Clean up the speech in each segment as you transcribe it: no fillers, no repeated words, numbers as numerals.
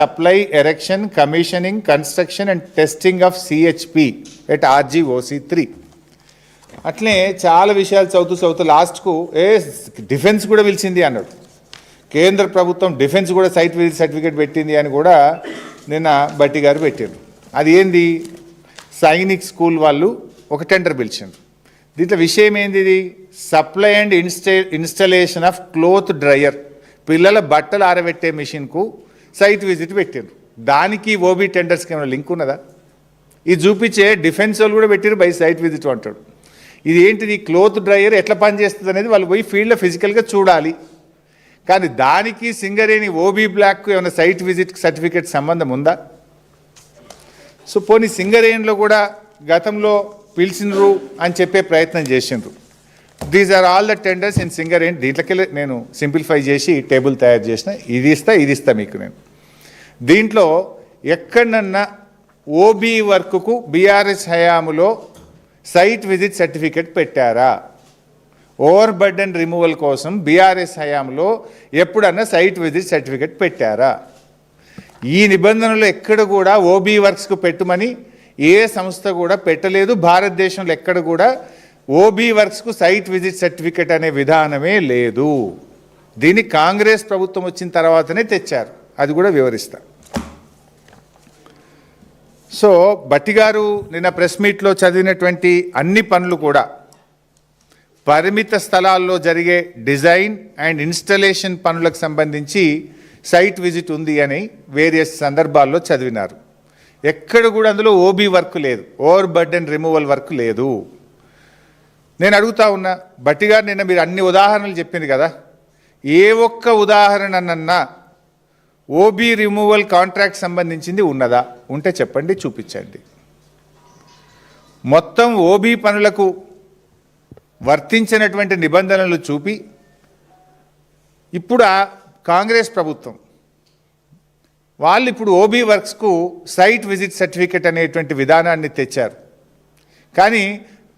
Supply, erection, commissioning, construction and testing of CHP at RGOC3. అట్లే చాలా విషయాలు చదువుతూ లాస్ట్కు డిఫెన్స్ కూడా పిలిచింది అన్నాడు. కేంద్ర ప్రభుత్వం డిఫెన్స్ కూడా సైట్ విజిట్ సర్టిఫికేట్ పెట్టింది అని కూడా నిన్న బట్టి గారు పెట్టారు. అది ఏంది, సైనిక్ స్కూల్ వాళ్ళు ఒక టెండర్ పిలిచారు. దీంట్లో విషయం ఏంది, supply and installation of cloth dryer, పిల్లల బట్టలు ఆరబెట్టే మిషన్కు సైట్ విజిట్ పెట్టారు. దానికి ఓబీ టెండర్స్కి ఏమైనా లింక్ ఉన్నదా? ఇది చూపించే డిఫెన్స్ వాళ్ళు కూడా పెట్టారు బై సైట్ విజిట్ అంటాడు. ఇది ఏంటిది, క్లోత్ డ్రయర్ ఎట్లా పనిచేస్తుంది అనేది వాళ్ళు పోయి ఫీల్డ్లో ఫిజికల్గా చూడాలి. కానీ దానికి సింగరేణి ఓబీ బ్లాక్కు ఏమైనా సైట్ విజిట్ సర్టిఫికేట్ సంబంధం ఉందా? సో పోనీ సింగరేణిలో కూడా గతంలో పిలిచినరు అని చెప్పే ప్రయత్నం చేసిండ్రు. These are all the tenders in Singareni. దీంట్లోకెళ్ళి నేను సింప్లిఫై చేసి టేబుల్ తయారు చేసిన, ఇది ఇస్తా మీకు నేను. దీంట్లో ఎక్కడన్నా ఓబీ వర్క్కు బీఆర్ఎస్ హయాములో సైట్ విజిట్ సర్టిఫికేట్ పెట్టారా? ఓవర్ బర్డెన్ రిమూవల్ కోసం బీఆర్ఎస్ హయాంలో ఎప్పుడన్నా సైట్ విజిట్ సర్టిఫికేట్ పెట్టారా? ఈ నిబంధనలు ఎక్కడ కూడా ఓబీ వర్క్స్కు పెట్టమని ఏ సంస్థ కూడా పెట్టలేదు. భారతదేశంలో ఎక్కడ కూడా ఓబీ వర్క్స్కు సైట్ విజిట్ సర్టిఫికేట్ అనే విధానమే లేదు. దీన్ని కాంగ్రెస్ ప్రభుత్వం వచ్చిన తర్వాతనే తెచ్చారు, అది కూడా వివరిస్తా. సో బట్టి గారు నిన్న ప్రెస్ మీట్లో చదివినటువంటి అన్ని పనులు కూడా పరిమిత స్థలాల్లో జరిగే డిజైన్ అండ్ ఇన్స్టలేషన్ పనులకు సంబంధించి సైట్ విజిట్ ఉంది అని వేరియస్ సందర్భాల్లో చదివినారు. ఎక్కడ కూడా అందులో ఓబీ వర్క్ లేదు, ఓవర్ బర్డెన్ రిమూవల్ వర్క్ లేదు. నేను అడుగుతా ఉన్నా, బట్టి గారు నిన్న మీరు అన్ని ఉదాహరణలు చెప్పింది కదా, ఏ ఒక్క ఉదాహరణనన్నా ఓబీ రిమూవల్ కాంట్రాక్ట్ సంబంధించింది ఉన్నదా? ఉంటే చెప్పండి, చూపించండి. మొత్తం ఓబీ పనులకు వర్తించినటువంటి నిబంధనలు చూపి ఇప్పుడు కాంగ్రెస్ ప్రభుత్వం వాళ్ళు ఇప్పుడు ఓబీ వర్క్స్కు సైట్ విజిట్ సర్టిఫికేట్ అనేటువంటి విధానాన్ని తెచ్చారు. కానీ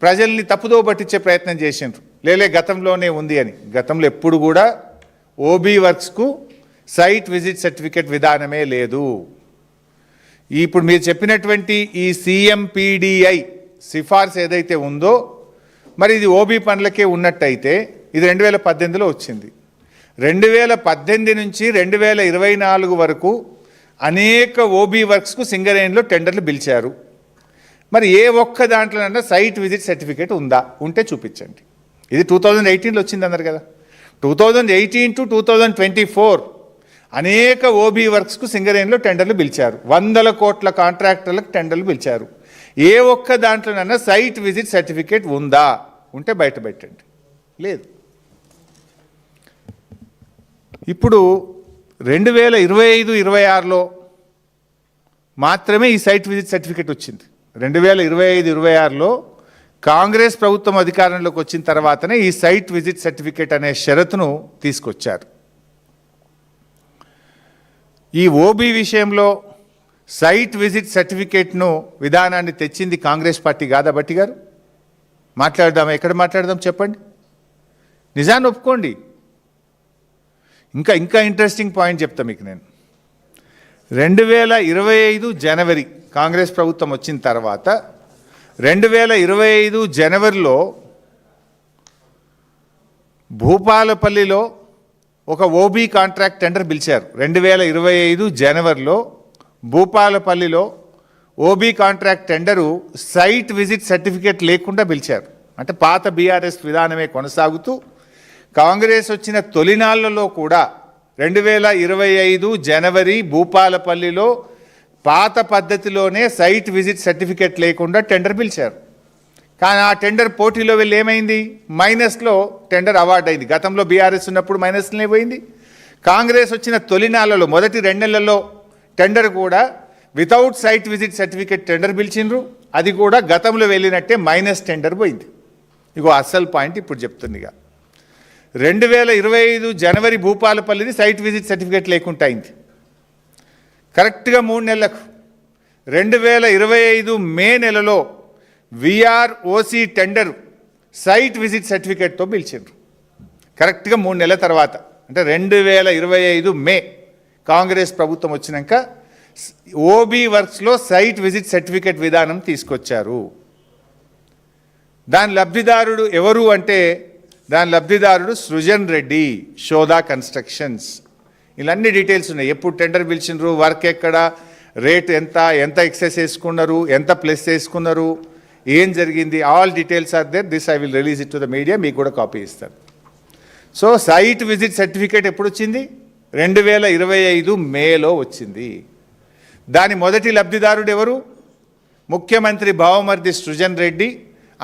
ప్రజల్ని తప్పుదో పట్టించే ప్రయత్నం చేసిండ్రు, లేలే గతంలోనే ఉంది అని. గతంలో ఎప్పుడు కూడా ఓబీ వర్క్స్కు సైట్ విజిట్ సర్టిఫికేట్ విధానమే లేదు. ఇప్పుడు మీరు చెప్పినటువంటి ఈ CMPDI సిఫార్సు ఏదైతే ఉందో, మరి ఇది ఓబీ పనులకే ఉన్నట్టయితే ఇది 2018లో వచ్చింది. 2018 నుంచి 2024 వరకు అనేక ఓబీ వర్క్స్కు సింగరేణిలో టెండర్లు పిలిచారు. మరి ఏ ఒక్క దాంట్లోనన్నా సైట్ విజిట్ సర్టిఫికేట్ ఉందా? ఉంటే చూపించండి. ఇది 2018లో వచ్చింది అన్నారు కదా. 2018 to 2024 అనేక ఓబీ వర్క్స్కు సింగరేణిలో టెండర్లు పిలిచారు. 100 కోట్ల కాంట్రాక్టర్లకు టెండర్లు పిలిచారు. ఏ ఒక్క దాంట్లోనన్నా సైట్ విజిట్ సర్టిఫికేట్ ఉందా? ఉంటే బయట పెట్టండి. లేదు. ఇప్పుడు 2025-26లో మాత్రమే ఈ సైట్ విజిట్ సర్టిఫికేట్ వచ్చింది. 2025-26లో కాంగ్రెస్ ప్రభుత్వం అధికారంలోకి వచ్చిన తర్వాతనే ఈ సైట్ విజిట్ సర్టిఫికేట్ అనే షరతును తీసుకొచ్చారు. ఈ ఓబీ విషయంలో సైట్ విజిట్ సర్టిఫికేట్ను విధానాన్ని తెచ్చింది కాంగ్రెస్ పార్టీ కాదా బట్టి గారు? మాట్లాడదామా? ఎక్కడ మాట్లాడదాం చెప్పండి, నిజాన్ని ఒప్పుకోండి. ఇంకా ఇంట్రెస్టింగ్ పాయింట్ చెప్తా మీకు నేను. 2025 జనవరి కాంగ్రెస్ ప్రభుత్వం వచ్చిన తర్వాత 2025 జనవరిలో భూపాలపల్లిలో ఒక ఓబీ కాంట్రాక్ట్ టెండర్ పిలిచారు. 2025 జనవరిలో భూపాలపల్లిలో OB contract tender site visit certificate లేకుండా పిలిచారు. అంటే పాత బీఆర్ఎస్ విధానమే కొనసాగుతూ కాంగ్రెస్ వచ్చిన తొలినాళ్లలో కూడా 2025 జనవరి భూపాలపల్లిలో పాత పద్ధతిలోనే సైట్ విజిట్ సర్టిఫికేట్ లేకుండా టెండర్ పిలిచారు. కానీ ఆ టెండర్ పోటీలో వెళ్ళి ఏమైంది, మైనస్లో టెండర్ అవార్డు అయింది. గతంలో బీఆర్ఎస్ ఉన్నప్పుడు మైనస్లోనే పోయింది. కాంగ్రెస్ వచ్చిన తొలినాళ్లలో మొదటి 2 నెలల్లో టెండర్ కూడా without site visit certificate tender పిలిచిండ్రు. అది కూడా గతంలో వెళ్ళినట్టే మైనస్ టెండర్ పోయింది. ఇగో అసలు పాయింట్ ఇప్పుడు చెప్తుందిగా. 2025 జనవరి భూపాలపల్లిది సైట్ విజిట్ సర్టిఫికేట్ లేకుండా అయింది. కరెక్ట్గా 3 నెలలకు 2025 మే నెలలో VROC టెండర్ సైట్ విజిట్ సర్టిఫికేట్తో పిలిచిండ్రు. కరెక్ట్గా 3 నెలల తర్వాత, అంటే 2025 మే కాంగ్రెస్ ప్రభుత్వం వచ్చినాక ఓబీ వర్క్స్లో సైట్ విజిట్ సర్టిఫికేట్ విధానం తీసుకొచ్చారు. దాని లబ్ధిదారుడు ఎవరు అంటే దాని లబ్ధిదారుడు సృజన్ రెడ్డి, శోధా కన్స్ట్రక్షన్స్. ఇలాన్ని డీటెయిల్స్ ఉన్నాయి. ఎప్పుడు టెండర్ పిలిచినారు, వర్క్ ఎక్కడ, రేట్ ఎంత, ఎంత ఎక్సెస్ వేసుకున్నారు, ఎంత ప్లస్ వేసుకున్నారు, ఏం జరిగింది, all details are there. This I will release it to the media. మీకు కూడా కాపీ ఇస్తాను. సో సైట్ విజిట్ సర్టిఫికేట్ ఎప్పుడు వచ్చింది? 2025 మేలో వచ్చింది. దాని మొదటి లబ్ధిదారుడు ఎవరు? ముఖ్యమంత్రి బావమర్ది సృజన్ రెడ్డి,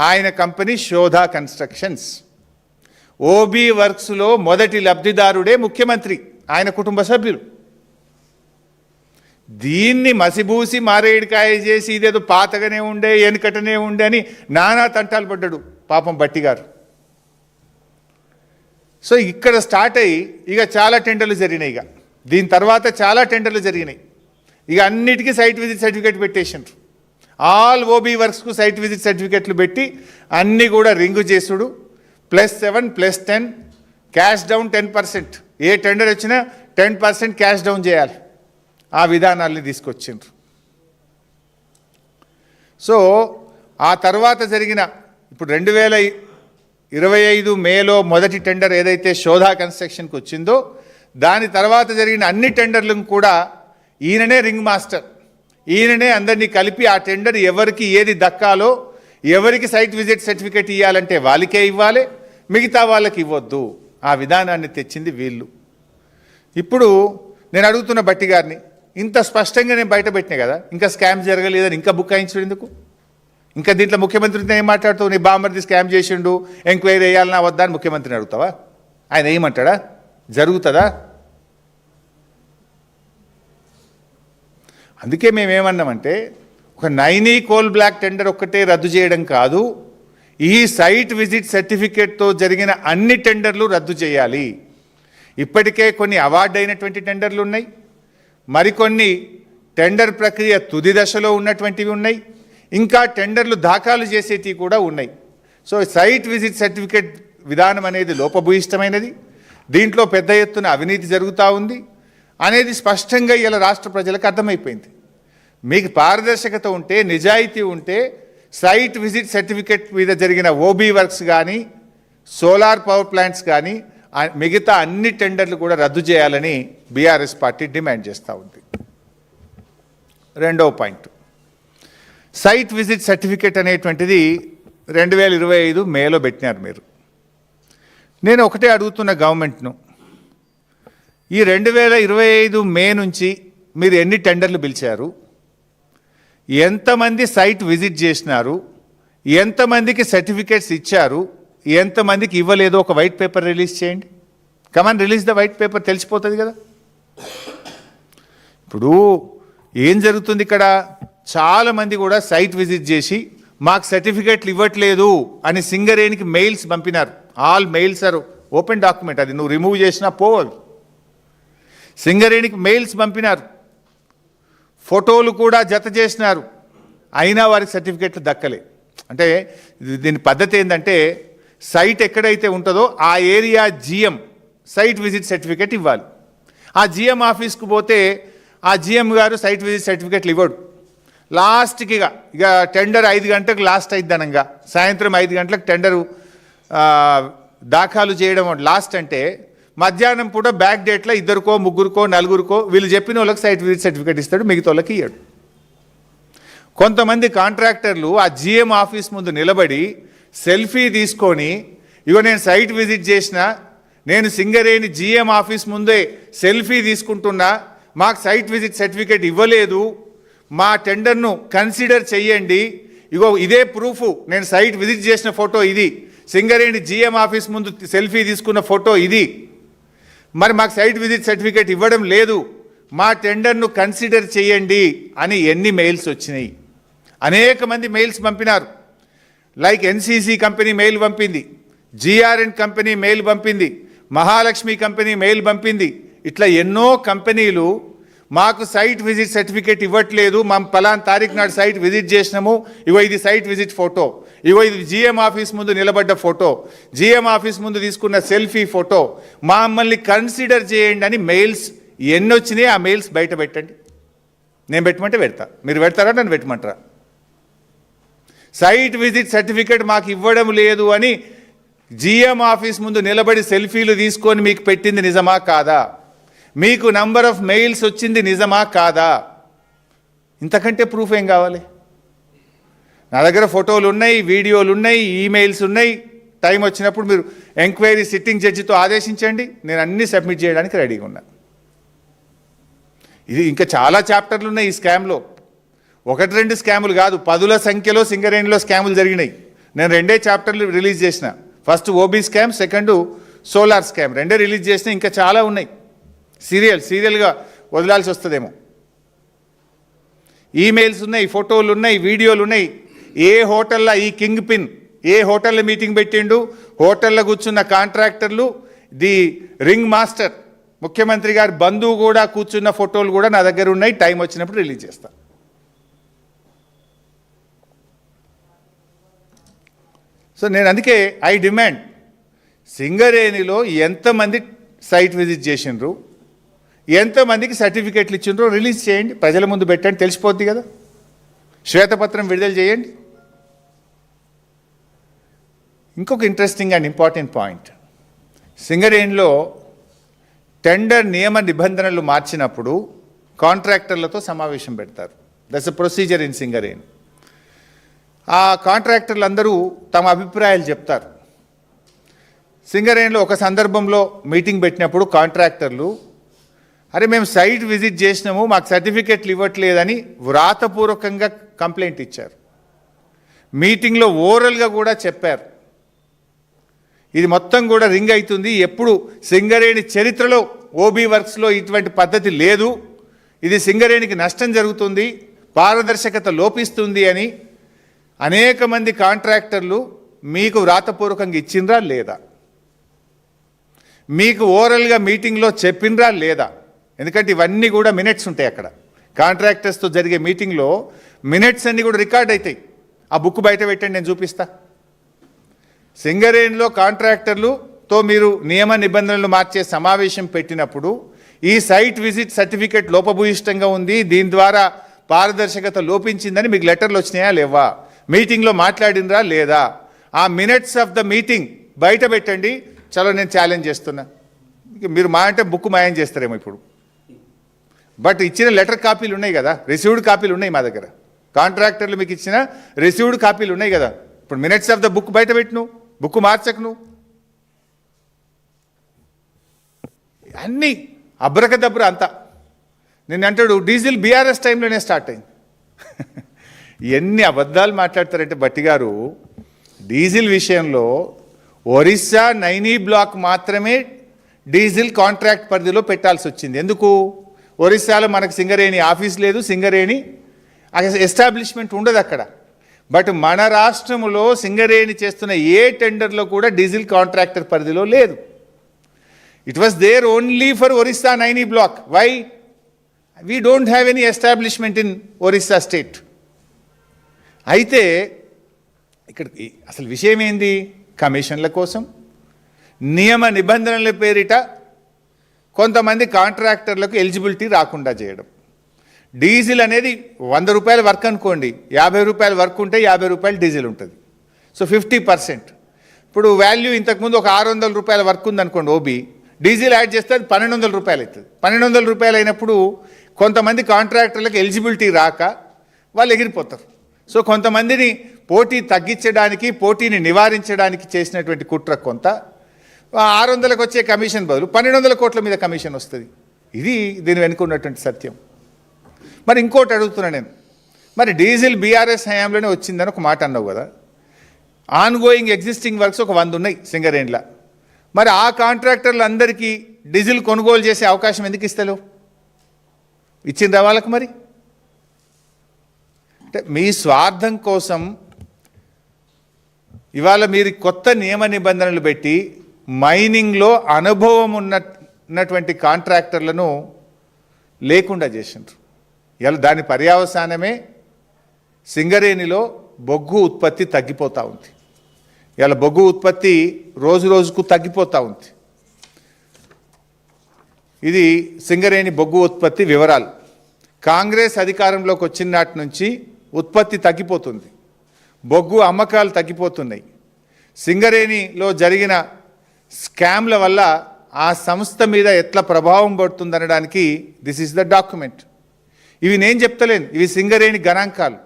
ఆయన కంపెనీ శోధా కన్స్ట్రక్షన్స్. ఓబీ వర్క్స్లో మొదటి లబ్ధిదారుడే ముఖ్యమంత్రి, ఆయన కుటుంబ సభ్యులు. దీన్ని మసిబూసి మారేడికాయ చేసి ఇదేదో పాతగానే ఉండే, వెనుకటనే ఉండే అని నానా తంటాలు పడ్డాడు పాపం బట్టి గారు. సో ఇక్కడ స్టార్ట్ అయ్యి ఇక చాలా టెండర్లు జరిగినాయి. ఇక దీని తర్వాత చాలా టెండర్లు జరిగినాయి. ఇక అన్నిటికీ సైట్ విజిట్ సర్టిఫికేట్ పెట్టేసిండ్రు. ఆల్ ఓబీ వర్క్స్కు సైట్ విజిట్ సర్టిఫికేట్లు పెట్టి అన్నీ కూడా రింగు చేసుడు. +7 +10 క్యాష్ డౌన్ 10%. ఏ టెండర్ వచ్చినా 10% క్యాష్ డౌన్ చేయాలి. ఆ విధానాల్ని తీసుకొచ్చిండ్రు. సో ఆ తర్వాత జరిగిన ఇప్పుడు 2025 మేలో మొదటి టెండర్ ఏదైతే శోధా కన్స్ట్రక్షన్కి వచ్చిందో దాని తర్వాత జరిగిన అన్ని టెండర్లను కూడా ఈయననే రింగ్ మాస్టర్, ఈయననే అందరినీ కలిపి ఆ టెండర్ ఎవరికి ఏది దక్కాలో, ఎవరికి సైట్ విజిట్ సర్టిఫికేట్ ఇవ్వాలంటే వాళ్ళకే ఇవ్వాలి, మిగతా వాళ్ళకి ఇవ్వద్దు. ఆ విధానాన్ని తెచ్చింది వీళ్ళు. ఇప్పుడు నేను అడుగుతున్న బట్టి గారిని, ఇంత స్పష్టంగా నేను బయట పెట్టినా కదా, ఇంకా స్కామ్ జరగలేదని ఇంకా బుకాయించడం ఎందుకు? ఇంకా దీంట్లో ముఖ్యమంత్రితో ఏం మాట్లాడుతావు? నీ బామర్ది స్కామ్ చేసిండు, ఎంక్వైరీ వేయాలన్నా వద్దా అని ముఖ్యమంత్రిని అడుగుతావా? ఆయన ఏమంటాడా? జరుగుతుందా? అందుకే మేమేమన్నామంటే ఒక నైనీ కోల్ బ్లాక్ టెండర్ ఒక్కటే రద్దు చేయడం కాదు, ఈ సైట్ విజిట్ సర్టిఫికేట్తో జరిగిన అన్ని టెండర్లు రద్దు చేయాలి. ఇప్పటికే కొన్ని అవార్డు అయినటువంటి టెండర్లు ఉన్నాయి, మరికొన్ని టెండర్ ప్రక్రియ తుది దశలో ఉన్నటువంటివి ఉన్నాయి, ఇంకా టెండర్లు దాఖలు చేసేటివి కూడా ఉన్నాయి. సో సైట్ విజిట్ సర్టిఫికేట్ విధానం అనేది లోపభూయిష్టమైనది, దీంట్లో పెద్ద ఎత్తున అవినీతి జరుగుతూ ఉంది అనేది స్పష్టంగా ఇలా రాష్ట్ర ప్రజలకు అర్థమైపోయింది. మీకు పారదర్శకత ఉంటే, నిజాయితీ ఉంటే సైట్ విజిట్ సర్టిఫికేట్ మీద జరిగిన ఓబీ వర్క్స్ కానీ, సోలార్ పవర్ ప్లాంట్స్ కానీ మిగతా అన్ని టెండర్లు కూడా రద్దు చేయాలని బీఆర్ఎస్ పార్టీ డిమాండ్ చేస్తూ ఉంది. రెండవ పాయింట్, సైట్ విజిట్ సర్టిఫికేట్ అనేటువంటిది 2025 మేలో పెట్టినారు మీరు. నేను ఒకటే అడుగుతున్న గవర్నమెంట్ను, ఈ 2025 మే నుంచి మీరు ఎన్ని టెండర్లు పిలిచారు, ఎంతమంది సైట్ విజిట్ చేసినారు, ఎంతమందికి సర్టిఫికేట్స్ ఇచ్చారు, ఎంతమందికి ఇవ్వలేదో ఒక వైట్ పేపర్ రిలీజ్ చేయండి. కమాన్, రిలీజ్ ద వైట్ పేపర్, తెలిసిపోతుంది కదా. ఇప్పుడు ఏం జరుగుతుంది ఇక్కడ? చాలామంది కూడా సైట్ విజిట్ చేసి మాకు సర్టిఫికేట్లు ఇవ్వట్లేదు అని సింగరేణికి మెయిల్స్ పంపినారు. All mails are open document, అది నువ్వు రిమూవ్ చేసినా పోవాలి. సింగరేణికి మెయిల్స్ పంపినారు, ఫోటోలు కూడా జత చేసినారు, అయినా వారికి సర్టిఫికేట్లు దక్కలే. అంటే దీని పద్ధతి ఏంటంటే, సైట్ ఎక్కడైతే ఉంటుందో ఆ area GM site visit certificate ఇవ్వాలి. ఆ జిఎం ఆఫీస్కు పోతే ఆ జిఎం గారు సైట్ విజిట్ సర్టిఫికేట్లు ఇవ్వడు. లాస్ట్కి ఇక టెండర్ 5 గంటలకు లాస్ట్ అయిద్దనంగా, సాయంత్రం 5 గంటలకు టెండరు దాఖలు చేయడం లాస్ట్ అంటే, మధ్యాహ్నం పూట బ్యాక్ డేట్లో 2కో 3కో 4కో వీళ్ళు చెప్పిన వాళ్ళకి సైట్ విజిట్ సర్టిఫికేట్ ఇస్తాడు, మిగతా వాళ్ళకి ఇయ్యాడు. కొంతమంది కాంట్రాక్టర్లు ఆ జిఎం ఆఫీస్ ముందు నిలబడి సెల్ఫీ తీసుకొని, ఇగో నేను సైట్ విజిట్ చేసిన, నేను సింగరేణి జిఎం ఆఫీస్ ముందే సెల్ఫీ తీసుకుంటున్నా, మాకు సైట్ విజిట్ సర్టిఫికేట్ ఇవ్వలేదు, మా టెండర్ను కన్సిడర్ చెయ్యండి, ఇగో ఇదే ప్రూఫ్, నేను సైట్ విజిట్ చేసిన ఫోటో ఇది, సింగరేణి జిఎం ఆఫీస్ ముందు సెల్ఫీ తీసుకున్న ఫోటో ఇది, మరి మాకు సైట్ విజిట్ సర్టిఫికేట్ ఇవ్వడం లేదు, మా టెండర్ను కన్సిడర్ చేయండి అని ఎన్ని మెయిల్స్ వచ్చినాయి? అనేక మంది మెయిల్స్ పంపినారు. లైక్ ఎన్సీసీ కంపెనీ మెయిల్ పంపింది, జిఆర్ఎన్ కంపెనీ మెయిల్ పంపింది, మహాలక్ష్మి కంపెనీ మెయిల్ పంపింది. ఇట్లా ఎన్నో కంపెనీలు మాకు సైట్ విజిట్ సర్టిఫికేట్ ఇవ్వట్లేదు, మా పలానా తారీఖు నాడు సైట్ విజిట్ చేసినాము, ఇగో ఇది సైట్ విజిట్ ఫోటో, ఇగో ఇది జిఎం ఆఫీస్ ముందు నిలబడ్డ ఫోటో, జిఎం ఆఫీస్ ముందు తీసుకున్న సెల్ఫీ ఫోటో, మమ్మల్ని కన్సిడర్ చేయండి అని మెయిల్స్ ఎన్ని వచ్చినాయి ఆ మెయిల్స్ బయట పెట్టండి. నేను పెట్టమంటే పెడతా, మీరు పెడతారా నన్ను పెట్టమంటారా? సైట్ విజిట్ సర్టిఫికేట్ మాకు ఇవ్వడం లేదు అని జిఎం ఆఫీస్ ముందు నిలబడి సెల్ఫీలు తీసుకొని మీకు పెట్టింది నిజమా కాదా? మీకు నంబర్ ఆఫ్ మెయిల్స్ వచ్చింది నిజమా కాదా? ఇంతకంటే ప్రూఫ్ ఏం కావాలి? నా దగ్గర ఫోటోలు ఉన్నాయి, వీడియోలు ఉన్నాయి, ఈమెయిల్స్ ఉన్నాయి. టైం వచ్చినప్పుడు మీరు ఎంక్వైరీ సిట్టింగ్ జడ్జితో ఆదేశించండి, నేను అన్నీ సబ్మిట్ చేయడానికి రెడీగా ఉన్నా. ఇది ఇంకా చాలా చాప్టర్లు ఉన్నాయి ఈ స్కామ్లో. 1-2 స్కాములు కాదు, 10ల సంఖ్యలో సింగరేణిలో స్కాములు జరిగినాయి. నేను 2 చాప్టర్లు రిలీజ్ చేసిన. First OB scam, second solar scam, 2 release చేసిన. ఇంకా చాలా ఉన్నాయి. సీరియల్గా వదలాల్సి వస్తుందేమో. ఈమెయిల్స్ ఉన్నాయి, ఫోటోలు ఉన్నాయి, వీడియోలు ఉన్నాయి. ఏ హోటల్లో ఈ కింగ్ పిన్ ఏ హోటల్లో మీటింగ్ పెట్టిండు, హోటల్లో కూర్చున్న కాంట్రాక్టర్లు, ది రింగ్ మాస్టర్, ముఖ్యమంత్రి గారి బంధువు కూడా కూర్చున్న ఫోటోలు కూడా నా దగ్గర ఉన్నాయి. టైం వచ్చినప్పుడు రిలీజ్ చేస్తా. సో నేను అందుకే ఐ డిమాండ్, సింగరేణిలో ఎంతమంది సైట్ విజిట్ చేసిండ్రు, ఎంతమందికి సర్టిఫికేట్లు ఇచ్చిండ్రో రిలీజ్ చేయండి, ప్రజల ముందు పెట్టండి, తెలిసిపోద్ది కదా. శ్వేతపత్రం విడుదల చేయండి. ఇంకొక ఇంట్రెస్టింగ్ అండ్ ఇంపార్టెంట్ పాయింట్, సింగరేణిలో టెండర్ నియమ నిబంధనలు మార్చినప్పుడు కాంట్రాక్టర్లతో సమావేశం పెడతారు. That's a procedure in Singareni. ఆ కాంట్రాక్టర్లు అందరూ తమ అభిప్రాయాలు చెప్తారు. సింగరేణిలో ఒక సందర్భంలో మీటింగ్ పెట్టినప్పుడు కాంట్రాక్టర్లు, అరే మేము సైట్ విజిట్ చేసినాము, మాకు సర్టిఫికెట్లు ఇవ్వట్లేదని వ్రాతపూర్వకంగా కంప్లైంట్ ఇచ్చారు. మీటింగ్లో ఓరల్గా కూడా చెప్పారు. ఇది మొత్తం కూడా రింగ్ అవుతుంది. ఎప్పుడు సింగరేణి చరిత్రలో ఓబీ వర్క్స్లో ఇటువంటి పద్ధతి లేదు, ఇది సింగరేణికి నష్టం జరుగుతుంది, పారదర్శకత లోపిస్తుంది అని అనేక మంది కాంట్రాక్టర్లు మీకు వ్రాతపూర్వకంగా ఇచ్చిండ్రా లేదా? మీకు ఓరల్గా మీటింగ్లో చెప్పిండ్రా లేదా? ఎందుకంటే ఇవన్నీ కూడా మినిట్స్ ఉంటాయి అక్కడ. కాంట్రాక్టర్స్తో జరిగే మీటింగ్లో మినిట్స్ అన్నీ కూడా రికార్డ్ అవుతాయి. ఆ బుక్ బయట పెట్టండి, నేను చూపిస్తా. సింగరేణిలో కాంట్రాక్టర్లుతో మీరు నియమ నిబంధనలు మార్చే సమావేశం పెట్టినప్పుడు ఈ సైట్ విజిట్ సర్టిఫికేట్ లోపభూయిష్టంగా ఉంది, దీని ద్వారా పారదర్శకత లోపించిందని మీకు లెటర్లు వచ్చినాయా లేవా? మీటింగ్లో మాట్లాడినరా లేదా? ఆ మినిట్స్ ఆఫ్ ద మీటింగ్ బయట పెట్టండి. చలో నేను ఛాలెంజ్ చేస్తున్నా. మీరు మా అంటే బుక్ మాయం చేస్తారేమో ఇప్పుడు. బట్ ఇచ్చిన లెటర్ కాపీలు ఉన్నాయి కదా, రిసీవ్డ్ కాపీలు ఉన్నాయి మా దగ్గర. కాంట్రాక్టర్లు మీకు ఇచ్చిన రిసీవ్డ్ కాపీలు ఉన్నాయి కదా. ఇప్పుడు మినిట్స్ ఆఫ్ ద బుక్ బయట పెట్టు, బుక్ మార్చకు నువ్వు. అన్నీ అబ్రకదబ్ర అంతా. నేను అంటాడు డీజిల్ బీఆర్ఎస్ టైంలోనే స్టార్ట్ అయింది. ఎన్ని అబద్ధాలు మాట్లాడతారంటే భట్టి గారు, డీజిల్ విషయంలో ఒరిస్సా నైనీ బ్లాక్ మాత్రమే డీజిల్ కాంట్రాక్ట్ పరిధిలో పెట్టాల్సి వచ్చింది. ఎందుకు? ఒరిస్సాలో మనకు సింగరేణి ఆఫీస్ లేదు, సింగరేణి ఎస్టాబ్లిష్మెంట్ ఉండదు అక్కడ. బట్ మన రాష్ట్రంలో సింగరేణి చేస్తున్న ఏ టెండర్లో కూడా డీజిల్ కాంట్రాక్టర్ పరిధిలో లేదు. It was there only for Orissa Naini block. Why? We don't have any establishment in Orissa state. అయితే ఇక్కడ అసలు విషయం ఏంది? కమిషన్ల కోసం, నియమ నిబంధనల పేరిట కొంతమంది కాంట్రాక్టర్లకు ఎలిజిబిలిటీ రాకుండా చేయడం. డీజిల్ అనేది 100 రూపాయల వర్క్ అనుకోండి, 50 రూపాయల వర్క్ ఉంటే 50 రూపాయలు డీజిల్ ఉంటుంది. సో 50%. ఇప్పుడు వాల్యూ ఇంతకుముందు ఒక 600 రూపాయల వర్క్ ఉందనుకోండి ఓబీ, డీజిల్ యాడ్ చేస్తే అది 1200 రూపాయలు అవుతుంది. 1200 రూపాయలు అయినప్పుడు కొంతమంది కాంట్రాక్టర్లకు ఎలిజిబిలిటీ రాక వాళ్ళు ఎగిరిపోతారు. సో కొంతమందిని పోటీ తగ్గించడానికి, పోటీని నివారించడానికి చేసినటువంటి కుట్ర కొంత. 600లకు వచ్చే కమిషన్ బదులు 1200 కోట్ల మీద కమిషన్ వస్తుంది. ఇది దీని వెనుక ఉన్నటువంటి సత్యం. మరి ఇంకోటి అడుగుతున్నా నేను, మరి డీజిల్ బీఆర్ఎస్ హయాంలోనే వచ్చిందని ఒక మాట అన్నావు కదా. ఆన్ గోయింగ్ ఎగ్జిస్టింగ్ వర్క్స్ ఒక 100 ఉన్నాయి సింగరేణిలో. మరి ఆ కాంట్రాక్టర్లు అందరికీ డీజిల్ కొనుగోలు చేసే అవకాశం ఎందుకు ఇస్తలేవు? ఇచ్చిండ్రా వాళ్ళకు? మరి అంటే మీ స్వార్థం కోసం ఇవాళ మీరు కొత్త నియమ నిబంధనలు పెట్టి మైనింగ్లో అనుభవం ఉన్నటువంటి కాంట్రాక్టర్లను లేకుండా చేసిండ్రు. ఇలా దాని పర్యవసానమే సింగరేణిలో బొగ్గు ఉత్పత్తి తగ్గిపోతూ ఉంది. ఇలా బొగ్గు ఉత్పత్తి రోజు రోజుకు తగ్గిపోతూ ఉంది. ఇది సింగరేణి బొగ్గు ఉత్పత్తి వివరాలు. కాంగ్రెస్ అధికారంలోకి వచ్చిన నాటి నుంచి ఉత్పత్తి తగ్గిపోతుంది, బొగ్గు అమ్మకాలు తగ్గిపోతున్నాయి. సింగరేణిలో జరిగిన స్కామ్ల వల్ల ఆ సంస్థ మీద ఎట్లా ప్రభావం పడుతుందనడానికి దిస్ ఈస్ ద డాక్యుమెంట్. ఇవి నేను చెప్తలేను, ఇవి సింగరేణి గణాంకాలు.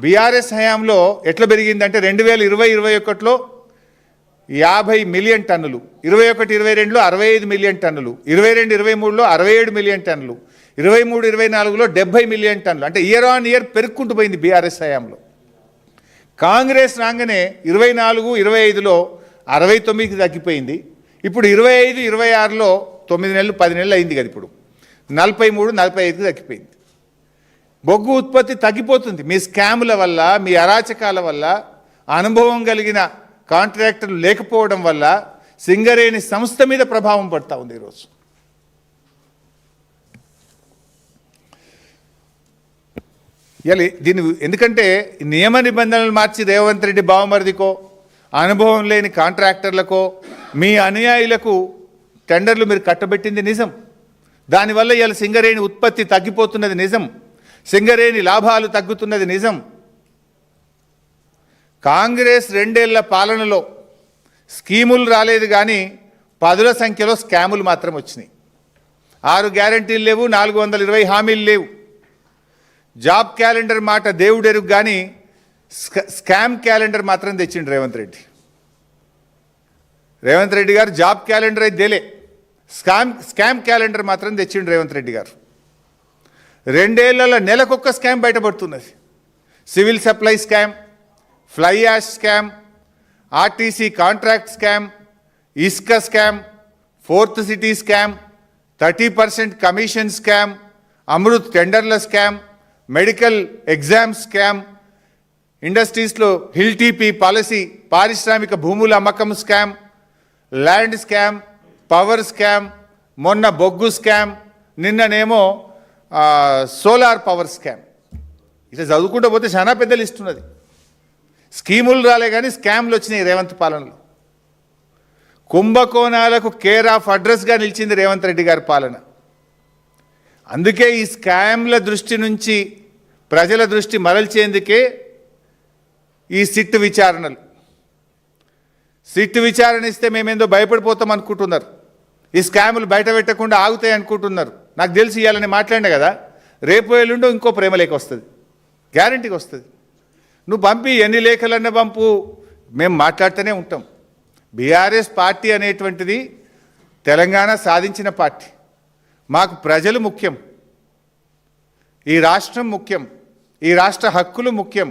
బీఆర్ఎస్ హయాంలో ఎట్లా పెరిగిందంటే 2020-21లో 50 మిలియన్ టన్నులు, 21-22లో 65 మిలియన్ టన్నులు, 22-23లో 67 మిలియన్ టన్నులు, 23-24లో 70 మిలియన్ టన్నులు. అంటే ఇయర్ ఆన్ ఇయర్ పెరుక్కుంటూ పోయింది బీఆర్ఎస్ హయాంలో. కాంగ్రెస్ రాగానే 24-25లో 69కి తగ్గిపోయింది. ఇప్పుడు 25-26లో 9 నెలలు 10 నెలలు అయింది కదా, ఇప్పుడు 43-45కి తగ్గిపోయింది. బొగ్గు ఉత్పత్తి తగ్గిపోతుంది మీ స్కాముల వల్ల, మీ అరాచకాల వల్ల, అనుభవం కలిగిన కాంట్రాక్టర్లు లేకపోవడం వల్ల సింగరేణి సంస్థ మీద ప్రభావం పడతా ఉంది ఈరోజు. దీని ఎందుకంటే నియమ నిబంధనలు మార్చి రేవంత్ రెడ్డి బావమరిదికో, అనుభవం లేని కాంట్రాక్టర్లకో, మీ అనుయాయులకు టెండర్లు మీరు కట్టబెట్టింది నిజం. దానివల్ల ఇవాళ సింగరేణి ఉత్పత్తి తగ్గిపోతున్నది నిజం, సింగరేణి లాభాలు తగ్గుతున్నది నిజం. కాంగ్రెస్ 2 ఏళ్ల పాలనలో స్కీములు రాలేదు కానీ పదుల సంఖ్యలో స్కాములు మాత్రం వచ్చినాయి. 6 గ్యారంటీలు లేవు, 420 హామీలు లేవు. జాబ్ క్యాలెండర్ మాట దేవుడెరుగు కానీ స్కామ్ క్యాలెండర్ మాత్రం తెచ్చిండు రేవంత్ రెడ్డి. రేవంత్ రెడ్డి గారు జాబ్ క్యాలెండర్ అయితే దేలే, స్కామ్ క్యాలెండర్ మాత్రం తెచ్చిండు రేవంత్ రెడ్డి గారు. 2 ఏళ్లలో నెలకొక్క స్కామ్ బయటపడుతున్నది. Civil supply scam, fly ash scam, RTC contract scam, ఇసుక scam, 4th city scam, 30% commission scam, Amrut టెండర్ల స్కామ్, మెడికల్ ఎగ్జామ్ స్కామ్, ఇండస్ట్రీస్లో హిల్ టీపీ పాలసీ, పారిశ్రామిక భూముల అమ్మకం scam, land scam, power scam, మొన్న బొగ్గు స్కామ్, నిన్ననేమో సోలార్ పవర్ స్కామ్. ఇట్లా చదువుకుంటూ పోతే చాలా పెద్ద లిస్ట్ ఉన్నది. స్కీములు రాలే కానీ స్కామ్లు వచ్చినాయి రేవంత్ పాలనలో. కుంభకోణాలకు కేర్ ఆఫ్ అడ్రస్గా నిలిచింది రేవంత్ రెడ్డి గారి పాలన. అందుకే ఈ స్కామ్ల దృష్టి నుంచి ప్రజల దృష్టి మరల్చేందుకే ఈ సిట్ విచారణలు. సిట్ విచారణ ఇస్తే మేమేందో భయపడిపోతాం అనుకుంటున్నారు, ఈ స్కాములు బయట పెట్టకుండా ఆగుతాయి అనుకుంటున్నారు. నాకు తెలిసి ఇవ్వాలని మాట్లాడినా కదా, రేపు ఎల్లుండో ఇంకో ప్రేమలేఖ వస్తుంది, గ్యారంటీగా వస్తుంది. నువ్వు పంపి ఎన్ని లేఖలన్నా పంపు, మేము మాట్లాడుతూనే ఉంటాం. బీఆర్ఎస్ పార్టీ అనేటువంటిది తెలంగాణ సాధించిన పార్టీ. మాకు ప్రజలు ముఖ్యం, ఈ రాష్ట్రం ముఖ్యం, ఈ రాష్ట్ర హక్కులు ముఖ్యం.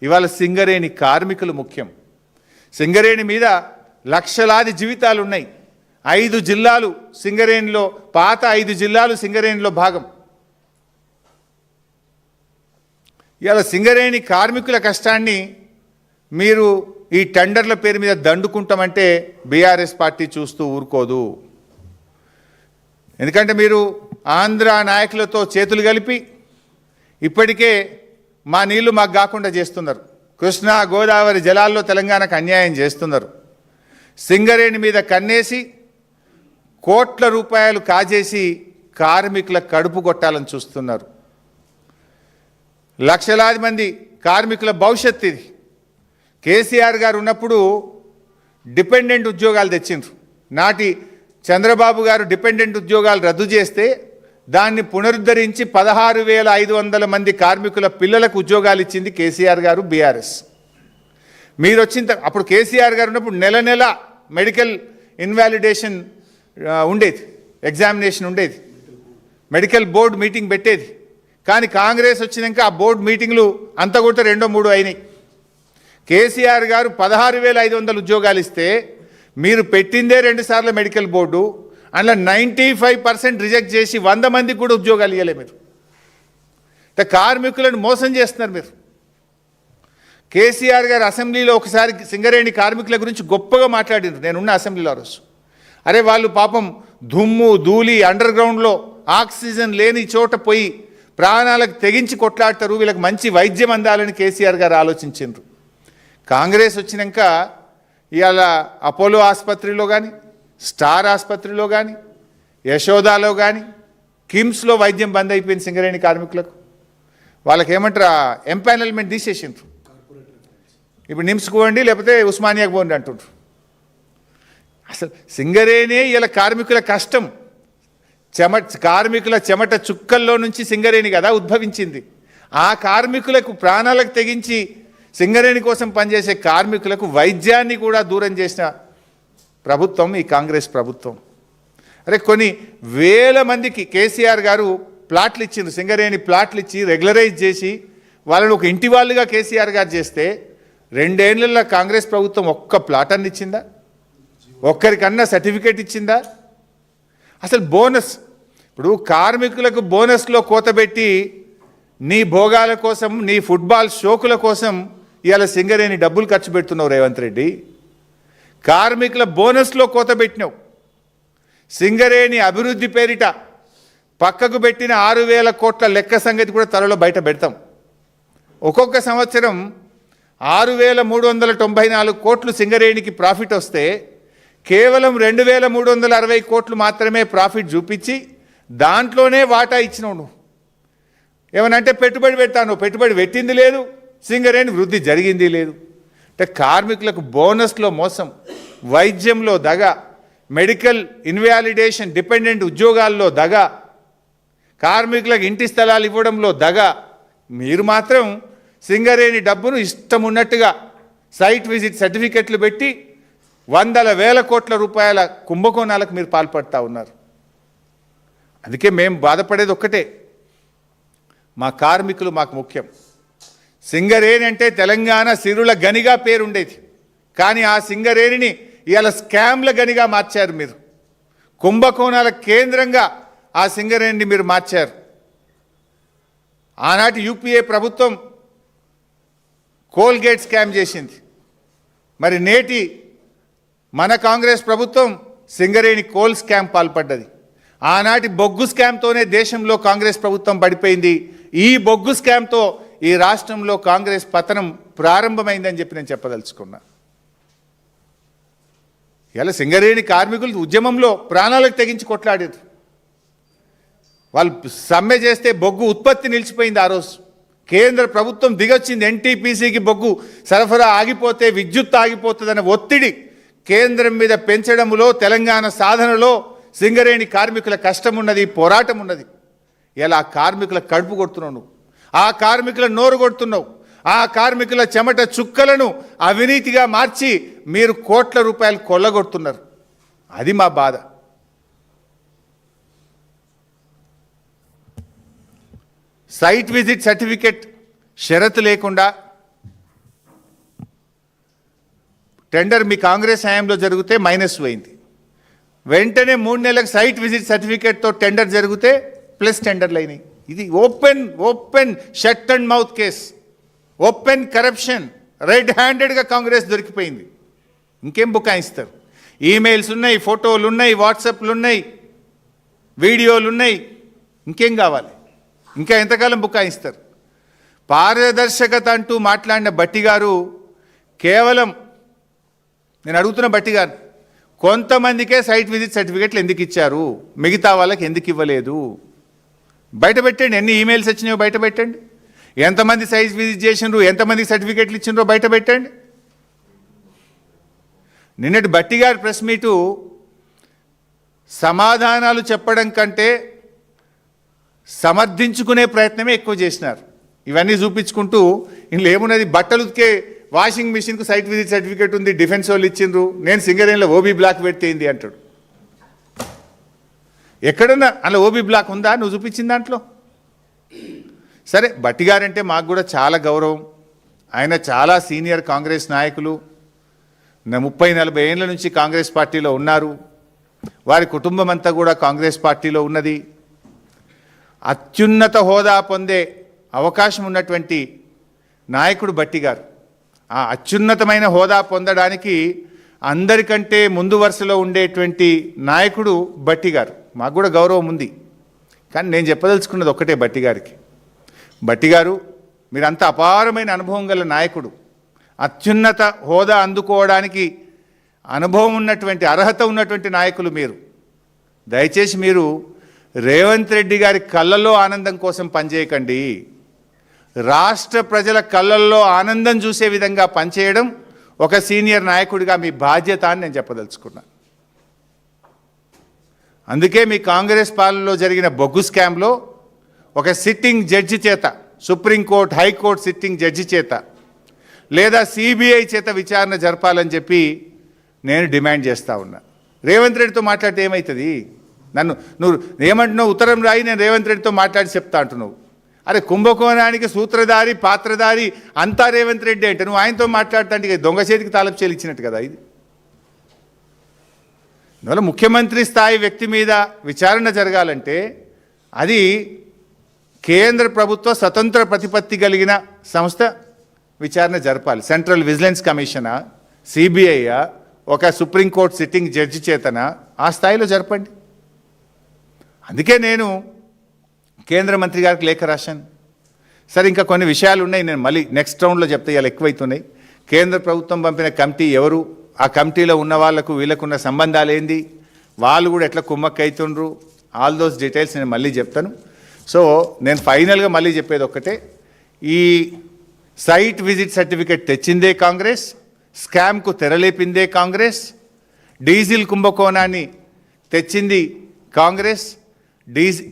ఇవాళ సింగరేణి కార్మికులు ముఖ్యం. సింగరేణి మీద లక్షలాది జీవితాలు ఉన్నాయి. 5 జిల్లాలు సింగరేణిలో, పాత 5 జిల్లాలు సింగరేణిలో భాగం. ఇవాళ సింగరేణి కార్మికుల కష్టాన్ని మీరు ఈ టెండర్ల పేరు మీద దండుకుంటామంటే బీఆర్ఎస్ పార్టీ చూస్తూ ఊరుకోదు. ఎందుకంటే మీరు ఆంధ్ర నాయకులతో చేతులు కలిపి ఇప్పటికే మా నీళ్లు మాకు కాకుండా చేస్తున్నారు. కృష్ణా గోదావరి జలాల్లో తెలంగాణకు అన్యాయం చేస్తున్నారు. సింగరేణి మీద కన్నేసి కోట్ల రూపాయలు కాజేసి కార్మికుల కడుపు కొట్టాలని చూస్తున్నారు. లక్షలాది మంది కార్మికుల భవిష్యత్తు ఇది. కేసీఆర్ గారు ఉన్నప్పుడు డిపెండెంట్ ఉద్యోగాలు తెచ్చిండ్రు. నాటి చంద్రబాబు గారు డిపెండెంట్ ఉద్యోగాలు రద్దు చేస్తే దాన్ని పునరుద్ధరించి 16,500 మంది కార్మికుల పిల్లలకు ఉద్యోగాలు ఇచ్చింది కేసీఆర్ గారు, బీఆర్ఎస్. మీరు వచ్చిన అప్పుడు కేసీఆర్ గారు ఉన్నప్పుడు నెల నెల మెడికల్ ఇన్వాలిడేషన్ ఉండేది, ఎగ్జామినేషన్ ఉండేది, మెడికల్ బోర్డు మీటింగ్ పెట్టేది. కానీ కాంగ్రెస్ వచ్చినాక ఆ బోర్డు మీటింగ్లు అంతా కూడా 2-3 అయినాయి. కేసీఆర్ గారు 16,500 ఉద్యోగాలు ఇస్తే మీరు పెట్టిందే 2 సార్లు మెడికల్ బోర్డు, అందులో 95% రిజెక్ట్ చేసి 100 మందికి కూడా ఉద్యోగాలు ఇవ్వలే. మీరు కార్మికులను మోసం చేస్తున్నారు మీరు. కేసీఆర్ గారు అసెంబ్లీలో ఒకసారి సింగరేణి కార్మికుల గురించి గొప్పగా మాట్లాడినారు. నేనున్న అసెంబ్లీలో రోజు, అరే వాళ్ళు పాపం దుమ్ము ధూళి అండర్ గ్రౌండ్లో ఆక్సిజన్ లేని చోట పోయి ప్రాణాలకు తెగించి కొట్లాడతారు, వీళ్ళకి మంచి వైద్యం అందాలని కేసీఆర్ గారు ఆలోచించారు. కాంగ్రెస్ వచ్చినాక ఇవాళ అపోలో ఆసుపత్రిలో కానీ, స్టార్ ఆసుపత్రిలో కానీ, యశోదాలో కానీ కిమ్స్లో వైద్యం బంద్ అయిపోయింది సింగరేణి కార్మికులకు. వాళ్ళకి ఏమంటారు, ఎంపానల్మెంట్ తీసేసిండ్రు. ఇప్పుడు నిమ్స్కి పోండి లేకపోతే ఉస్మానియాకు పోండి అంటుండ్రు. అసలు సింగరేణి ఇలా కార్మికుల కష్టం, కార్మికుల చెమట చుక్కల్లో నుంచి సింగరేణి కదా ఉద్భవించింది. ఆ కార్మికులకు ప్రాణాలకు తెగించి సింగరేణి కోసం పనిచేసే కార్మికులకు వైద్యాన్ని కూడా దూరం చేసిన ప్రభుత్వం ఈ కాంగ్రెస్ ప్రభుత్వం. అరే కొన్ని వేల మందికి కేసీఆర్ గారు ప్లాట్లు ఇచ్చిండ్రు, సింగరేణి ప్లాట్లు ఇచ్చి రెగ్యులరైజ్ చేసి వాళ్ళని ఒక ఇంటి వాళ్ళుగా కేసీఆర్ గారు చేస్తే 2 ఏళ్లలో కాంగ్రెస్ ప్రభుత్వం ఒక్క ప్లాట్ అన్ని ఇచ్చిందా? ఒక్కరికన్నా సర్టిఫికేట్ ఇచ్చిందా? అసలు బోనస్, ఇప్పుడు కార్మికులకు బోనస్లో కోతబెట్టి నీ భోగాల కోసం, నీ ఫుట్బాల్ షోకుల కోసం ఇవాళ సింగరేణి డబ్బులు ఖర్చు పెడుతున్నావు రేవంత్ రెడ్డి. కార్మికుల బోనస్లో కోతబెట్టినావు. సింగరేణి అభివృద్ధి పేరిట పక్కకు పెట్టిన 6,000 కోట్ల లెక్క సంగతి కూడా త్వరలో బయట పెడతాం. ఒక్కొక్క సంవత్సరం 6,394 కోట్లు సింగరేణికి ప్రాఫిట్ వస్తే కేవలం 2,360 కోట్లు మాత్రమే ప్రాఫిట్ చూపించి దాంట్లోనే వాటా ఇచ్చినావు నువ్వు. ఏమనంటే పెట్టుబడి పెడతాను, పెట్టుబడి పెట్టింది లేదు, సింగరేణి వృద్ధి జరిగింది లేదు. అంటే కార్మికులకు బోనస్లో మోసం, వైద్యంలో దగ, మెడికల్ ఇన్వాలిడేషన్ డిపెండెంట్ ఉద్యోగాల్లో దగ, కార్మికులకు ఇంటి స్థలాలు ఇవ్వడంలో దగ. మీరు మాత్రం సింగరేణి డబ్బును ఇష్టం ఉన్నట్టుగా సైట్ విజిట్ సర్టిఫికెట్లు పెట్టి 100,000 కోట్ల రూపాయల కుంభకోణాలకు మీరు పాల్పడతా ఉన్నారు. అందుకే మేము బాధపడేది ఒక్కటే, మా కార్మికులు మాకు ముఖ్యం. సింగరేణి అంటే తెలంగాణ సిరుల గనిగా పేరుండేది, కానీ ఆ సింగరేణిని ఇవాళ స్కామ్ల గనిగా మార్చారు మీరు. కుంభకోణాల కేంద్రంగా ఆ సింగరేణిని మీరు మార్చారు. ఆనాటి యూపీఏ ప్రభుత్వం కోల్గేట్ స్కామ్ చేసింది, మరి నేటి మన కాంగ్రెస్ ప్రభుత్వం సింగరేణి కోల్ స్కామ్ పాల్పడ్డది. ఆనాటి బొగ్గు స్కామ్తోనే దేశంలో కాంగ్రెస్ ప్రభుత్వం పడిపోయింది. ఈ బొగ్గు స్కామ్తో ఈ రాష్ట్రంలో కాంగ్రెస్ పతనం ప్రారంభమైందని చెప్పి నేను చెప్పదలుచుకున్నా. ఇలా సింగరేణి కార్మికులు ఉద్యమంలో ప్రాణాలకు తెగించి కొట్లాడారు. వాళ్ళు సమ్మె చేస్తే బొగ్గు ఉత్పత్తి నిలిచిపోయింది. ఆ రోజు కేంద్ర ప్రభుత్వం దిగొచ్చింది. ఎన్టీపీసీకి బొగ్గు సరఫరా ఆగిపోతే విద్యుత్ ఆగిపోతుందనే ఒత్తిడి కేంద్రం మీద పెంచడంలో, తెలంగాణ సాధనలో సింగరేణి కార్మికుల కష్టం ఉన్నది, పోరాటం ఉన్నది. ఇలా కార్మికుల కడుపు కొడుతున్నావు నువ్వు, ఆ కార్మికుల నోరు కొడుతున్నావు, ఆ కార్మికుల చెమట చుక్కలను అవినీతిగా మార్చి మీరు కోట్ల రూపాయలు కొల్లగొడుతున్నారు. అది మా బాధ. సైట్ విజిట్ సర్టిఫికెట్ షరతు లేకుండా టెండర్ మీ కాంగ్రెస్ హయాంలో జరిగితే మైనస్ పోయింది. వెంటనే 3 నెలలకు సైట్ విజిట్ సర్టిఫికేట్తో టెండర్ జరిగితే ప్లస్ టెండర్లు అయినాయి. ఇది open shut and mouth case, open corruption, red హ్యాండెడ్గా కాంగ్రెస్ దొరికిపోయింది. ఇంకేం బుకాయిస్తారు? ఈమెయిల్స్ ఉన్నాయి, ఫోటోలు ఉన్నాయి, వాట్సాప్లు ఉన్నాయి, వీడియోలు ఉన్నాయి. ఇంకేం కావాలి? ఇంకా ఎంతకాలం బుకాయిస్తారు? పారదర్శకత అంటూ మాట్లాడిన భట్టి గారు కేవలం, నేను అడుగుతున్న భట్టి గారు, కొంతమందికే సైట్ విజిట్ సర్టిఫికెట్లు ఎందుకు ఇచ్చారు, మిగతా వాళ్ళకి ఎందుకు ఇవ్వలేదు? బయట పెట్టండి. ఎన్ని ఈమెయిల్స్ వచ్చినాయో బయట పెట్టండి. ఎంతమంది సైట్ విజిట్ చేసినారు, ఎంతమందికి సర్టిఫికెట్లు ఇచ్చినారో బయట పెట్టండి. నిన్నటి భట్టి గారి ప్రెస్ మీటు సమాధానాలు చెప్పడం కంటే సమర్థించుకునే ప్రయత్నమే ఎక్కువ చేసినారు. ఇవన్నీ చూపించుకుంటూ ఇందులో ఏమున్నది, బట్టలు ఉతికే వాషింగ్ మిషన్కు సైట్ విజిట్ సర్టిఫికేట్ ఉంది, డిఫెన్స్ వాళ్ళు ఇచ్చిండ్రు, నేను సింగరేణిలో ఓబీ బ్లాక్ పెట్టేయింది అంటాడు. ఎక్కడన్నా అలా ఓబీ బ్లాక్ ఉందా నువ్వు చూపించిన దాంట్లో? సరే, భట్టి గారంటే మాకు కూడా చాలా గౌరవం. ఆయన చాలా సీనియర్ కాంగ్రెస్ నాయకులు, 30-40 ఏళ్ళ నుంచి కాంగ్రెస్ పార్టీలో ఉన్నారు. వారి కుటుంబం అంతా కూడా కాంగ్రెస్ పార్టీలో ఉన్నది. అత్యున్నత హోదా పొందే అవకాశం ఉన్నటువంటి నాయకుడు భట్టి గారు. ఆ అత్యున్నతమైన హోదా పొందడానికి అందరికంటే ముందు వరుసలో ఉండేటువంటి నాయకుడు భట్టి గారు. మాకు కూడా గౌరవం ఉంది. కానీ నేను చెప్పదలుచుకున్నది ఒక్కటే భట్టి గారికి, భట్టి గారు మీరంత అపారమైన అనుభవం గల నాయకుడు, అత్యున్నత హోదా అందుకోవడానికి అనుభవం ఉన్నటువంటి, అర్హత ఉన్నటువంటి నాయకులు మీరు. దయచేసి మీరు రేవంత్ రెడ్డి గారి కళ్ళల్లో ఆనందం కోసం పనిచేయకండి. రాష్ట్ర ప్రజల కళ్ళల్లో ఆనందం చూసే విధంగా పనిచేయడం ఒక సీనియర్ నాయకుడిగా మీ బాధ్యత అని నేను చెప్పదలుచుకున్నా. అందుకే మీ కాంగ్రెస్ పాలనలో జరిగిన బొగ్గు స్కామ్లో ఒక సిట్టింగ్ జడ్జి చేత, సుప్రీంకోర్టు హైకోర్టు సిట్టింగ్ జడ్జి చేత లేదా సిబిఐ చేత విచారణ జరపాలని చెప్పి నేను డిమాండ్ చేస్తూ ఉన్నా. రేవంత్ రెడ్డితో మాట్లాడితే ఏమవుతుంది? నువ్వు ఏమంటున్నావు? ఉత్తరం రాయి, నేను రేవంత్ రెడ్డితో మాట్లాడి చెప్తా అంటున్నావు. అరే కుంభకోణానికి సూత్రధారి పాత్రధారి అంతా రేవంత్ రెడ్డి అంటే నువ్వు ఆయనతో మాట్లాడుతుంటే దొంగ చేతికి తాళపు చేలు ఇచ్చినట్టు కదా ఇది. అందువల్ల ముఖ్యమంత్రి స్థాయి వ్యక్తి మీద విచారణ జరగాలంటే అది కేంద్ర ప్రభుత్వ స్వతంత్ర ప్రతిపత్తి కలిగిన సంస్థ విచారణ జరపాలి. సెంట్రల్ విజిలెన్స్ కమిషనా, సిబిఐయా, ఒక సుప్రీంకోర్టు సిట్టింగ్ జడ్జి చేతన ఆ స్థాయిలో జరపండి. అందుకే నేను కేంద్ర మంత్రి గారికి లేఖ రాశాను. సరే, ఇంకా కొన్ని విషయాలు ఉన్నాయి, నేను మళ్ళీ నెక్స్ట్ రౌండ్లో చెప్తే ఇలా ఎక్కువైతున్నాయి. కేంద్ర ప్రభుత్వం పంపిన కమిటీ ఎవరు, ఆ కమిటీలో ఉన్న వాళ్లకు వీళ్ళకున్న సంబంధాలు ఏంది, వాళ్ళు కూడా ఎట్లా కుమ్మక్క అవుతుండ్రు, ఆల్ దోస్ డీటెయిల్స్ నేను మళ్ళీ చెప్తాను. సో నేను ఫైనల్గా మళ్ళీ చెప్పేది ఒక్కటే, ఈ సైట్ విజిట్ సర్టిఫికెట్ తెచ్చిందే కాంగ్రెస్, స్కామ్కు తెరలేపిందే కాంగ్రెస్, డీజిల్ కుంభకోణాన్ని తెచ్చింది కాంగ్రెస్,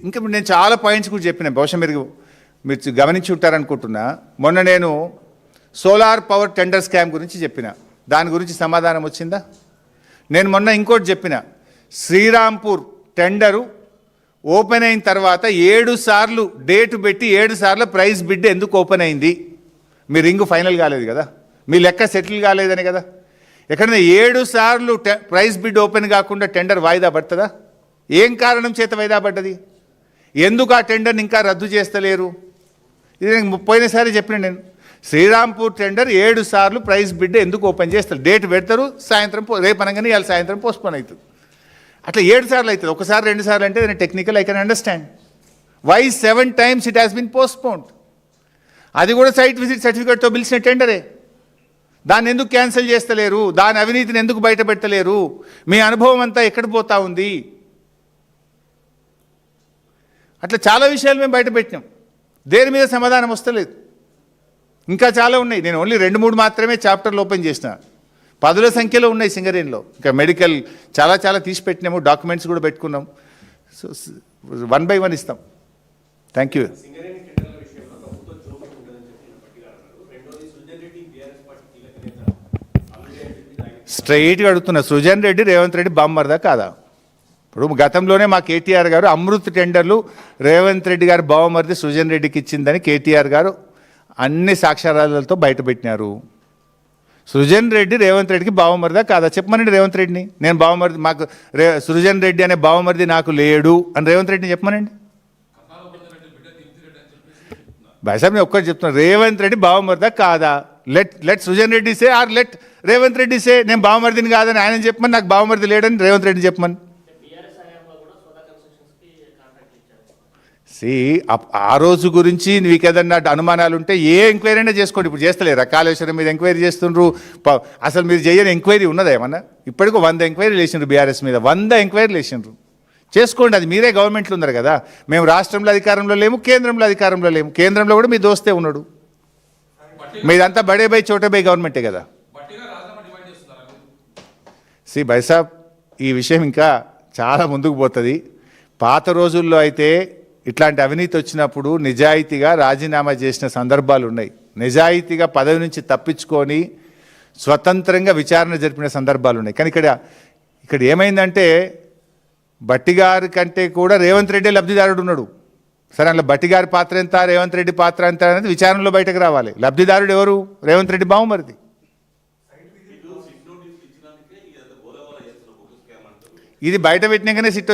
ఇంకా నేను చాలా పాయింట్స్ కూడా చెప్పిన, బహుశా మీరు గమనించి ఉంటారనుకుంటున్నా. మొన్న నేను సోలార్ పవర్ టెండర్ స్కామ్ గురించి చెప్పిన, దాని గురించి సమాధానం వచ్చిందా? నేను మొన్న ఇంకోటి చెప్పిన, శ్రీరాంపూర్ టెండరు ఓపెన్ అయిన తర్వాత 7 సార్లు డేటు పెట్టి 7 సార్లు ప్రైస్ బిడ్ ఎందుకు ఓపెన్ అయింది? మీ రింగ్ ఫైనల్ కాలేదు కదా, మీ లెక్క సెటిల్ కాలేదని కదా. ఎక్కడైనా 7 సార్లు ప్రైస్ బిడ్ ఓపెన్ కాకుండా టెండర్ వాయిదా పడుతుందా? ఏం కారణం చేత వాయిదా పడ్డది? ఎందుకు ఆ టెండర్ని ఇంకా రద్దు చేస్తలేరు? ఇది నేను పోయినసారి చెప్పిన, నేను శ్రీరాంపూర్ టెండర్ 7 సార్లు ప్రైస్ బిడ్ ఎందుకు ఓపెన్ చేస్తారు? డేట్ పెడతారు, సాయంత్రం రేపు అనగానే ఇవాళ సాయంత్రం పోస్ట్పోన్ అవుతుంది. అట్లా 7 సార్లు అవుతుంది. ఒకసారి 2 సార్లు అంటే నేను technical I can understand. Why 7 times it has been postponed? అది కూడా సైట్ విజిట్ సర్టిఫికేట్తో పిలిచిన టెండరే. దాన్ని ఎందుకు క్యాన్సిల్ చేస్తలేరు? దాని అవినీతిని ఎందుకు బయట పెట్టలేరు? మీ అనుభవం అంతా ఎక్కడ పోతా ఉంది? అట్లా చాలా విషయాలు మేము బయట పెట్టినాం, దేని మీద సమాధానం వస్తలేదు. ఇంకా చాలా ఉన్నాయి, నేను ఓన్లీ 2-3 మాత్రమే చాప్టర్లు ఓపెన్ చేసిన, 10ల సంఖ్యలో ఉన్నాయి సింగరేణిలో. ఇంకా మెడికల్ చాలా తీసి పెట్టినాము, డాక్యుమెంట్స్ కూడా పెట్టుకున్నాం. సో 1 by 1 ఇస్తాం. Thank you. స్ట్రైట్గా అడుగుతున్నా, సృజన్ రెడ్డి రేవంత్ రెడ్డి బామ్మర్దా కాదా? ఇప్పుడు గతంలోనే మా కేటీఆర్ గారు అమృత్ టెండర్లు రేవంత్ రెడ్డి గారు బావమరిది సృజన్ రెడ్డికి ఇచ్చిందని కేటీఆర్ గారు అన్ని సాక్ష్యాధారాలతో బయటపెట్టినారు. సృజన్ రెడ్డి రేవంత్ రెడ్డికి బావమరిదా కాదా చెప్పమనండి రేవంత్ రెడ్డిని. నేను బావమరిది, మాకు సృజన్ రెడ్డి అనే బావమరిది నాకు లేడు అని రేవంత్ రెడ్డిని చెప్పమనండి. భాయ్ సాబ్ నేను ఒక్కటి చెప్తున్నాను, రేవంత్ రెడ్డి బావమరిదా కాదా? Let Srujan Reddy say or let Revanth Reddy say. నేను బావమరిదిని కాదని ఆయన చెప్పమని, నాకు బావమరిది లేడని రేవంత్ రెడ్డి చెప్పమని. ఆ రోజు గురించి మీకు ఏదన్నా అనుమానాలు ఉంటే ఏ ఎంక్వైరీ అయినా చేసుకోండి. ఇప్పుడు చేస్తలేరు, కాళేశ్వరం మీద ఎంక్వైరీ చేస్తుండ్రు. అసలు మీరు చేయని ఎంక్వైరీ ఉన్నదా ఏమన్నా? ఇప్పటికీ 100 ఎంక్వైరీలు వేసిండ్రు, బీఆర్ఎస్ మీద 100 ఎంక్వైరీలు వేసిండ్రు. చేసుకోండి, అది మీరే గవర్నమెంట్లో ఉన్నారు కదా. మేము రాష్ట్రంలో అధికారంలో లేము, కేంద్రంలో అధికారంలో లేము. కేంద్రంలో కూడా మీ దోస్తే ఉన్నాడు. మీదంతా బడే బై చోటే బై గవర్నమెంటే కదా. బైసాబ్, ఈ విషయం ఇంకా చాలా ముందుకు పోతుంది. పాత రోజుల్లో అయితే ఇట్లాంటి అవినీతి వచ్చినప్పుడు నిజాయితీగా రాజీనామా చేసిన సందర్భాలు ఉన్నాయి. నిజాయితీగా పదవి నుంచి తప్పించుకొని స్వతంత్రంగా విచారణ జరిపిన సందర్భాలు ఉన్నాయి. కానీ ఇక్కడ ఏమైందంటే బట్టిగారి కంటే కూడా రేవంత్ రెడ్డి లబ్ధిదారుడు ఉన్నాడు. సరే, అందులో బట్టిగారి పాత్ర ఎంత, రేవంత్ రెడ్డి పాత్ర ఎంత అనేది విచారణలో బయటకు రావాలి. లబ్ధిదారుడు ఎవరు? రేవంత్ రెడ్డి బావమరిది. ఇది బయట పెట్టినాకనే సిట్